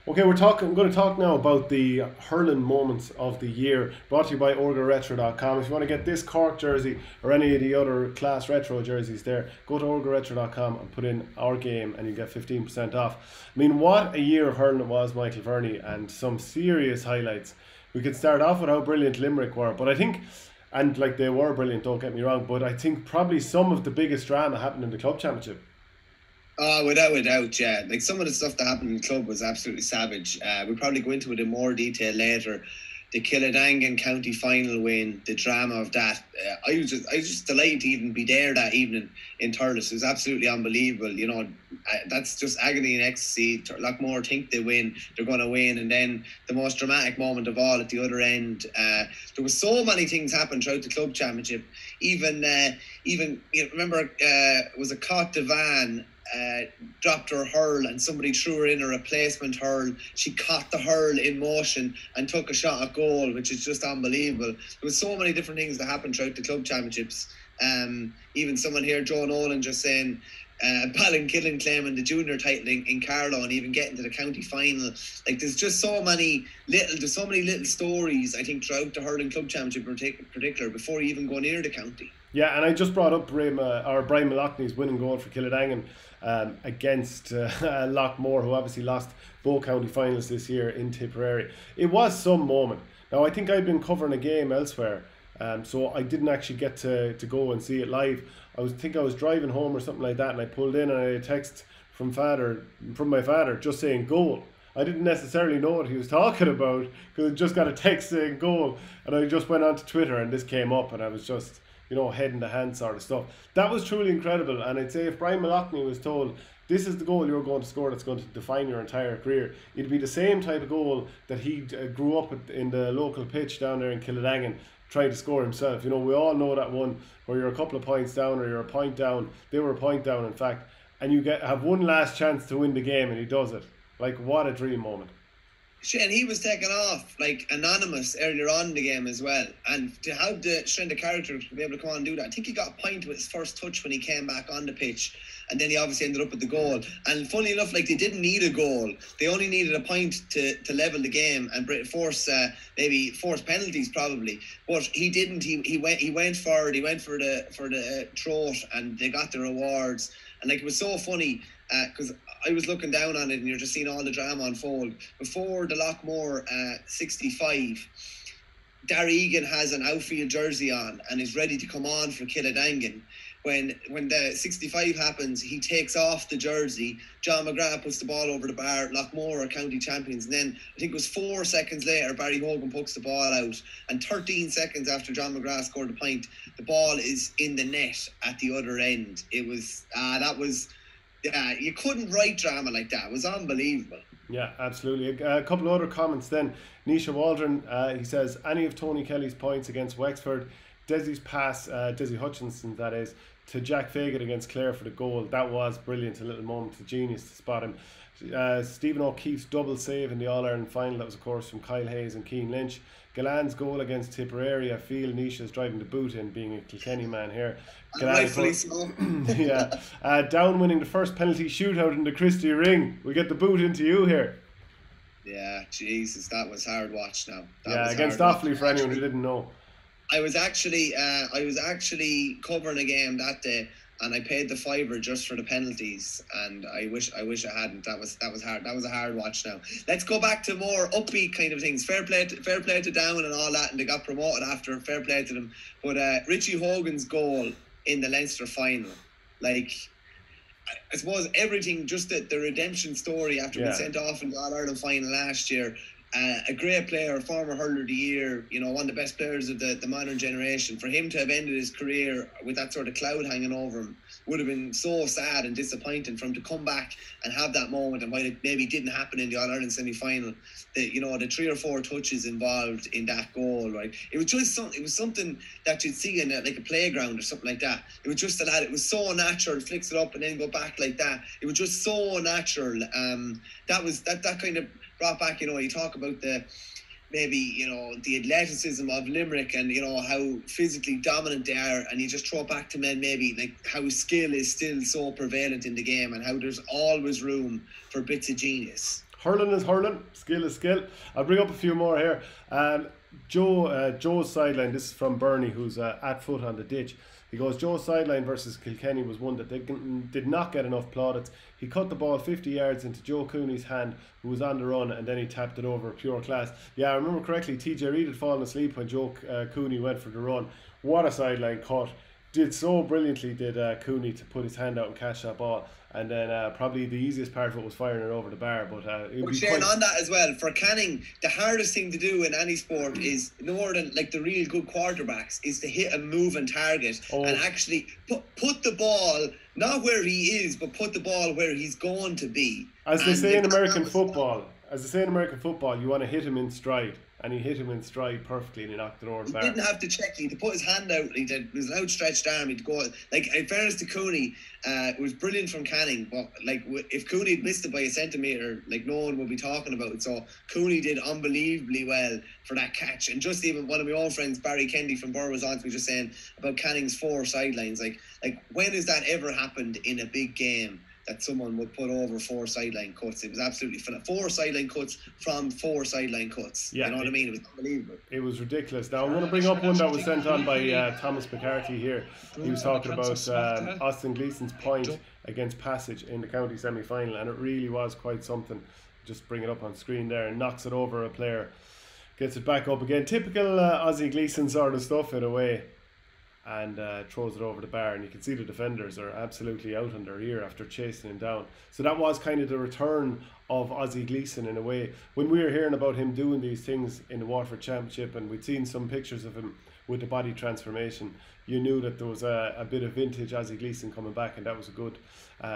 Okay, I'm going to talk now about the hurling moments of the year, brought to you by OrgaRetro.com. If you want to get this Cork jersey or any of the other class retro jerseys there, go to OrgaRetro.com and put in our game and you get 15% off. I mean, what a year of hurling it was, Michael Verney, and some serious highlights. We could start off with how brilliant Limerick were, but I think, and like they were brilliant, don't get me wrong, but I think probably some of the biggest drama happened in the club championship. Oh, without a doubt, yeah. Like some of the stuff that happened in the club was absolutely savage. We'll probably go into it in more detail later. The Killadangan county final win, the drama of that. I was just delighted to even be there that evening in Thurles. It was absolutely unbelievable. That's just agony and ecstasy. Lockmore think they win, they're going to win, and then the most dramatic moment of all at the other end. There was so many things happened throughout the club championship. Even remember, it was a Cote de Van dropped her hurl and somebody threw her in a replacement hurl. She caught the hurl in motion and took a shot at goal, which is just unbelievable. There was so many different things that happened throughout the club championships. Even someone here, Joe Nolan, just saying Ballinkillen claiming the junior title in Carlow and even getting to the county final. Like there's so many little stories I think throughout the hurling club championship in particular before you even go near the county. Yeah, and I just brought up Brian Malockney's winning goal for Killadangan against Lockmore, who obviously lost both county finals this year in Tipperary. It was some moment. Now, I think I've been covering a game elsewhere, so I didn't actually get to go and see it live. I was driving home or something like that, and I pulled in and I had a text from my father, just saying goal. I didn't necessarily know what he was talking about because I just got a text saying goal, and I just went onto Twitter and this came up, and I was just head in the hand sort of stuff. That was truly incredible, and I'd say if Brian Malockney was told this is the goal you're going to score that's going to define your entire career, it'd be the same type of goal that he grew up in the local pitch down there in Killadangan trying to score himself. We all know that one where you're a couple of points down or you're a point down. They were a point down, in fact, and you have one last chance to win the game, and he does it. Like, what a dream moment. And he was taken off like anonymous earlier on in the game as well. And to have the strength of character to be able to come on and do that, I think he got a point with his first touch when he came back on the pitch. And then he obviously ended up with the goal. And funnily enough, like they didn't need a goal. They only needed a point to level the game and force penalties probably. But he didn't. He went forward. He went for the throat, and they got the rewards. And like it was so funny because I was looking down on it and you're just seeing all the drama unfold. Before the Lockmore 65, Darry Egan has an outfield jersey on and is ready to come on for Killadangan. When the 65 happens, he takes off the jersey. John McGrath puts the ball over the bar. Lockmore are county champions. And then I think it was 4 seconds later, Barry Hogan puts the ball out. And 13 seconds after John McGrath scored the point, the ball is in the net at the other end. It was, you couldn't write drama like that. It was unbelievable. Yeah, absolutely. A couple of other comments then. Nisha Waldron, he says, any of Tony Kelly's points against Wexford, Desi's pass, Desi Hutchinson that is, to Jack Fagan against Clare for the goal, that was brilliant. A little moment of genius to spot him. Stephen O'Keefe's double save in the All-Ireland final, that was of course from Kyle Hayes and Keane Lynch. Galan's goal against Tipperary, I feel Nisha's driving the boot in, being a Kilkenny man here. Rightfully so. Yeah. Down winning the first penalty shootout in the Christie Ring. We get the boot into you here. Yeah, Jesus, that was hard watch now. Against Offaly for anyone who didn't know. I was actually covering a game that day, and I paid the $5 just for the penalties, and I wish I hadn't. That was hard. That was a hard watch. Now let's go back to more upbeat kind of things. Fair play to Down and all that, and they got promoted after. Fair play to them. But Richie Hogan's goal in the Leinster final, like, I suppose everything, just the redemption story after being sent off in the All-Ireland final last year. A great player, former hurler of the year, one of the best players of the modern generation. For him to have ended his career with that sort of cloud hanging over him would have been so sad and disappointing. For him to come back and have that moment, and while it maybe didn't happen in the All-Ireland semi-final, the 3 or 4 touches involved in that goal, right? It was something that you'd see in like a playground or something like that. It was just that it was so natural, flicks it up and then go back like that. It was just so natural. That kind of brought back, you talk about the athleticism of Limerick and how physically dominant they are, and you just throw it back to men, maybe like how skill is still so prevalent in the game and how there's always room for bits of genius. hurling is hurling, skill is skill. I'll bring up a few more here. Joe's sideline, this is from Bernie, who's at foot on the ditch. He goes, Joe's sideline versus Kilkenny was one that they did not get enough plaudits. He cut the ball 50 yards into Joe Cooney's hand, who was on the run, and then he tapped it over. Pure class. Yeah, I remember correctly, TJ Reid had fallen asleep when Joe Cooney went for the run. What a sideline cut. Did so brilliantly, did Cooney, to put his hand out and catch that ball. And then probably the easiest part of it was firing it over the bar. But Shane, on that as well, for Canning, the hardest thing to do in any sport is, more than like the real good quarterbacks, is to hit a moving target and actually put the ball, not where he is, but put the ball where he's going to be. As they say in American football, you want to hit him in stride. And he hit him in stride perfectly, and he knocked it over the bar. He didn't have to check. He had to put his hand out. It was an outstretched arm. He'd go. Like, in fairness to Cooney, it was brilliant from Canning. But like, if Cooney had missed it by a centimetre, like, no one would be talking about it. So Cooney did unbelievably well for that catch. And just even one of my own friends, Barry Kennedy from Burr, was on to me just saying about Canning's 4 sidelines. Like when has that ever happened in a big game, that someone would put over 4 sideline cuts? It was absolutely 4 sideline cuts from 4 sideline cuts. Yeah, you know what I mean? It was unbelievable. It was ridiculous. Now I'm going to bring up one that was sent on by Thomas McCarthy here. He was talking about Austin Gleeson's point against Passage in the county semi-final, and it really was quite something. Just bring it up on screen there, and knocks it over a player, gets it back up again. Typical Aussie Gleeson sort of stuff in a way. And throws it over the bar, and you can see the defenders are absolutely out on their ear after chasing him down. So that was kind of the return of Ozzie Gleeson in a way. When we were hearing about him doing these things in the Waterford Championship, and we'd seen some pictures of him with the body transformation, you knew that there was a bit of vintage Ozzie Gleeson coming back, and that was a good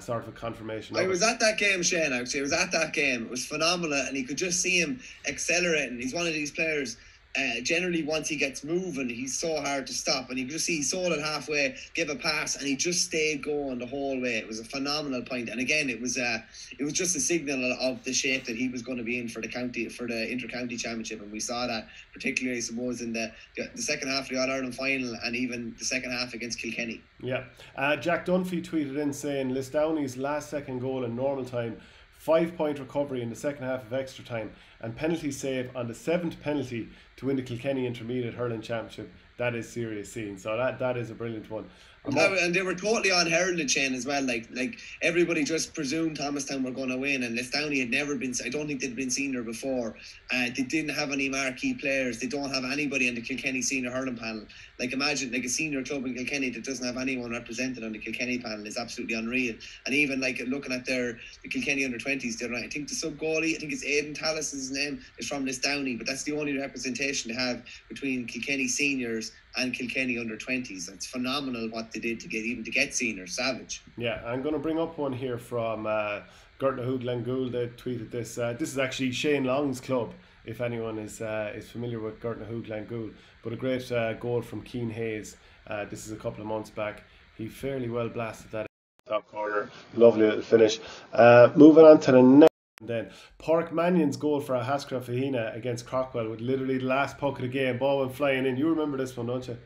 sort of a confirmation. I was at that game, Shane, actually. I was at that game. It was phenomenal, and you could just see him accelerating. He's one of these players. Generally, once he gets moving, he's so hard to stop, and you can just see he sold it halfway, gave a pass, and he just stayed going the whole way. It was a phenomenal point, and again, it was just a signal of the shape that he was going to be in for the inter-county championship, and we saw that particularly, I suppose, in the second half of the All-Ireland final, and even the second half against Kilkenny. Yeah, Jack Dunphy tweeted in saying Lisdowney's last second goal in normal time, 5-point recovery in the second half of extra time, and penalty save on the 7th penalty to win the Kilkenny Intermediate Hurling Championship. That is serious scene. So that is a brilliant one. And they were totally on heralded, Shane, as well. Like everybody just presumed Thomastown were going to win, and Lisdowney had never been. I don't think they'd been senior before. They didn't have any marquee players. They don't have anybody on the Kilkenny senior hurling panel. Like, imagine like a senior club in Kilkenny that doesn't have anyone represented on the Kilkenny panel is absolutely unreal. And even like looking at the Kilkenny under-20s, I think the sub goalie, I think it's Aidan Tallis, his name, is from Lisdowney, but that's the only representation they have between Kilkenny seniors and Kilkenny under-20s. It's phenomenal what they did to get seniors. Savage. Yeah, I'm going to bring up one here from Gertnahood Glengool. They tweeted this. This is actually Shane Long's club, if anyone is familiar with Gertnahood Glengool. But a great goal from Keane Hayes. This is a couple of months back. He fairly well blasted that top corner. Lovely little finish. Moving on to the next. And then Park Mannion's goal for a Haskra Fahina against Crockwell with literally the last puck of the game. Ball went flying in. You remember this one, don't you?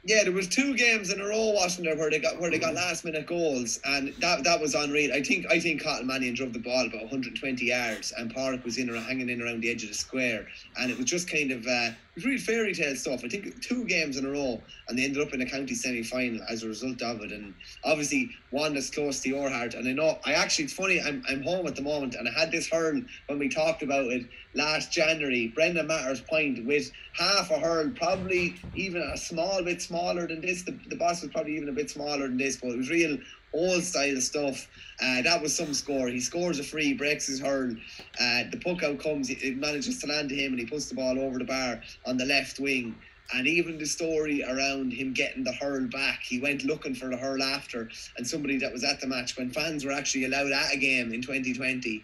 Yeah, there was 2 games in a row, wasn't there, where they got last minute goals, and that was unreal. I think Cotton Mannion drove the ball about 120 yards, and Park was hanging in around the edge of the square, and it was just kind of it was really fairy tale stuff. I think 2 games in a row, and they ended up in a county semi-final as a result of it, and obviously one that's close to your heart. And I know it's funny, I'm home at the moment, and I had this hurl when we talked about it last January. Brendan Matter's point with half a hurl, probably even a small bit smaller than this. The boss was probably even a bit smaller than this, but it was real old style stuff. That was some score. He scores a free, breaks his hurl. The puck out comes, it manages to land to him, and he puts the ball over the bar on the left wing. And even the story around him getting the hurl back, he went looking for the hurl after, and somebody that was at the match when fans were actually allowed at a game in 2020,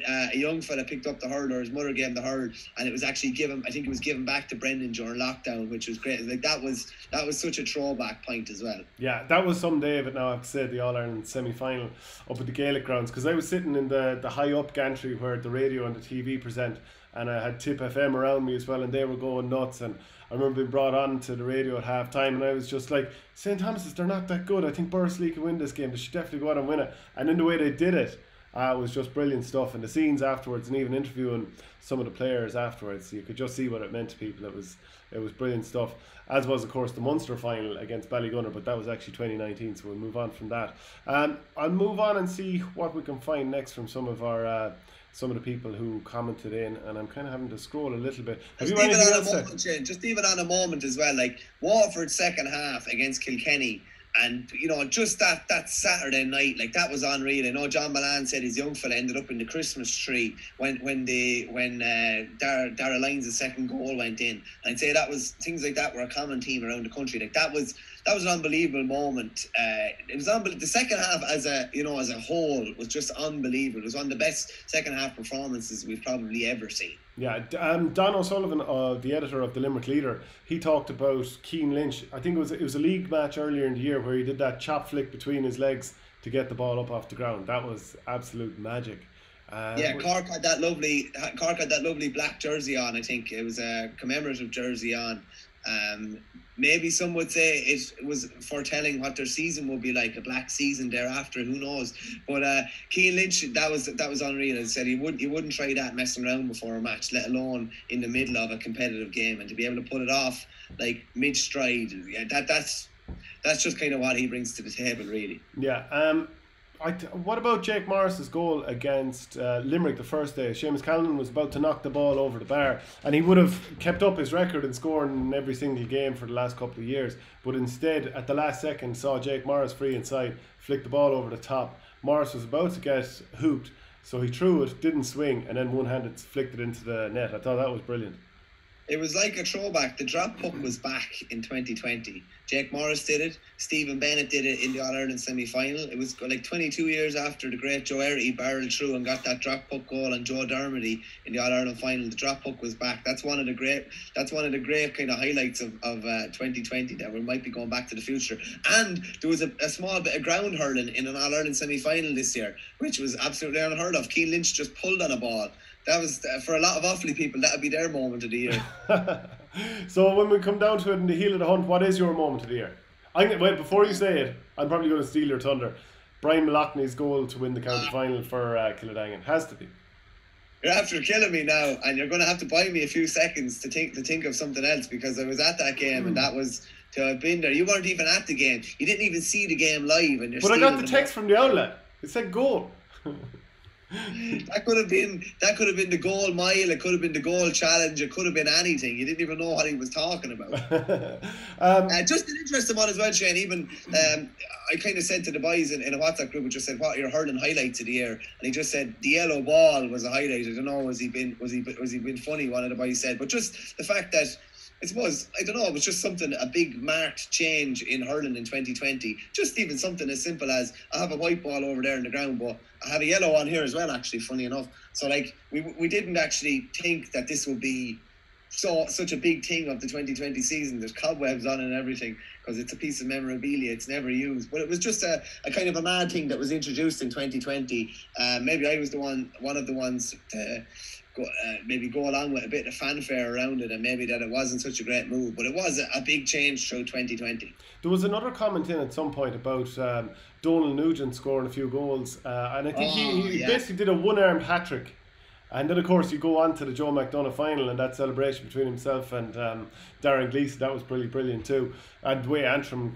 a young fella picked up the hurl, or his mother gave him the hurl, and it was actually given back to Brendan during lockdown, which was great. Like, that was such a throwback point as well. Yeah, that was some day of it now, I have to say, the All-Ireland semi-final up at the Gaelic grounds, because I was sitting in the high up gantry where the radio and the TV present, and I had Tip FM around me as well, and they were going nuts. And I remember being brought on to the radio at half time, and I was just like, St. Thomas's, they're not that good. I think Borris Lee can win this game. They should definitely go out and win it. And in the way they did it, It was just brilliant stuff, and the scenes afterwards, and even interviewing some of the players afterwards, you could just see what it meant to people. It was brilliant stuff, as was of course the Munster final against Ballygunner, but that was actually 2019, so we'll move on from that. I'll move on and see what we can find next from some of the people who commented in, and I'm kind of having to scroll a little bit. Have you anything else there? Just even on a moment as well, like Waterford's second half against Kilkenny. And, you know, just that Saturday night, like, that was unreal. I know John Milan said his young fella ended up in the Christmas tree when Dara Lyons' second goal went in. And I'd say that was, things like that were a common theme around the country. Like, that was an unbelievable moment. It was unbelievable. The second half as a whole was just unbelievable. It was one of the best second half performances we've probably ever seen. Yeah, Don O'Sullivan, the editor of the Limerick Leader, he talked about Cian Lynch. I think it was a league match earlier in the year where he did that chop flick between his legs to get the ball up off the ground. That was absolute magic. Cork had that lovely black jersey on. I think it was a commemorative jersey on. Maybe some would say it was foretelling what their season would be like, a black season thereafter. Who knows? But Cian Lynch, that was unreal. As I said, he wouldn't try that messing around before a match, let alone in the middle of a competitive game, and to be able to pull it off like mid stride. Yeah, that's just kind of what he brings to the table, really. Yeah. What about Jake Morris's goal against Limerick the first day? Seamus Callan was about to knock the ball over the bar, and he would have kept up his record in scoring in every single game for the last couple of years, but instead at the last second saw Jake Morris free inside, flicked the ball over the top. Morris was about to get hooped, so he threw it, didn't swing, and then one-handed flicked it into the net. I thought that was brilliant. It was like a throwback. The drop puck was back in 2020. Jake Morris did it. Stephen Bennett did it in the All-Ireland semi-final. It was like 22 years after the great Joe Erty barreled through and got that drop puck goal on Joe Dermody in the All-Ireland final. The drop puck was back. That's one of the great kind of highlights of 2020 that we might be going back to the future. And there was a small bit of ground hurling in an All-Ireland semi-final this year, which was absolutely unheard of. Cian Lynch just pulled on a ball. That was, for a lot of Offaly people, that would be their moment of the year. So when we come down to it in the heel of the hunt, what is your moment of the year? Wait, before you say it, I'm probably going to steal your thunder. Brian Malockney's goal to win the county final for Kildangan has to be. You're after killing me now, and you're going to have to buy me a few seconds to think of something else, because I was at that game and that was to have been there. You weren't even at the game. You didn't even see the game live, and But I got the text from the outlet. It said goal. That could have been the goal mile. It could have been the goal challenge. It could have been anything. You didn't even know what he was talking about. Just an interesting one as well, Shane. Even I kind of said to the boys in a WhatsApp group, just said, "What are your hurling highlights of the year?" And he just said the yellow ball was a highlight. I don't know, was he been funny? One of the boys said, but just the fact that, I suppose, I don't know, it was just something, a big marked change in hurling in 2020. Just even something as simple as, I have a white ball over there in the ground, but I have a yellow on here as well, actually, funny enough. So, like, we didn't actually think that this would be such a big thing of the 2020 season. There's cobwebs on it and everything, because it's a piece of memorabilia. It's never used. But it was just a kind of a mad thing that was introduced in 2020. Maybe I was one of the ones to maybe go along with a bit of fanfare around it, and maybe that it wasn't such a great move, but it was a big change through 2020. There was another comment in at some point about Donal Nugent scoring a few goals, and I think he basically did a one-armed hat-trick. And then, of course, you go on to the Joe McDonagh final and that celebration between himself and Darren Gleeson. That was pretty brilliant too. And the way Antrim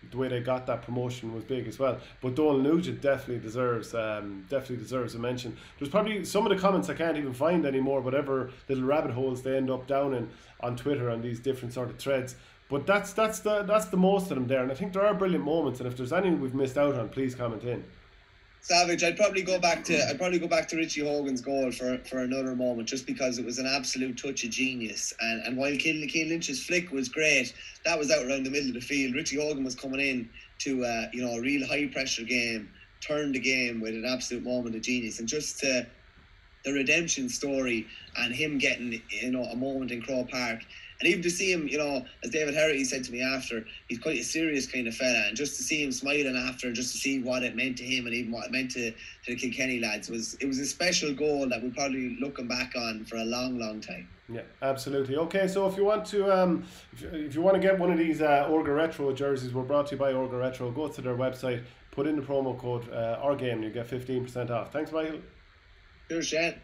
the way they got that promotion was big as well. But Donal Nugent definitely deserves a mention. There's probably some of the comments I can't even find anymore, whatever little rabbit holes they end up down in on Twitter on these different sort of threads. But that's the most of them there, and I think there are brilliant moments. And if there's any we've missed out on, please comment in. Savage, I'd probably go back to Richie Hogan's goal for another moment, just because it was an absolute touch of genius. And while Cian Lynch's flick was great, that was out around the middle of the field. Richie Hogan was coming in to a real high pressure game, turned the game with an absolute moment of genius. And just the redemption story and him getting a moment in Croke Park. And even to see him, you know, as David Herity said to me after, he's quite a serious kind of fella, and just to see him smiling after, and just to see what it meant to him and even what it meant to the Kilkenny lads, it was a special goal that we'll probably looking back on for a long time. Yeah, absolutely. Okay, so if you want to if you want to get one of these Orga Retro jerseys, we're brought to you by Orga Retro. Go to their website, put in the promo code OurGame, and you get 15% off. Thanks, Michael. Cheers, Shane.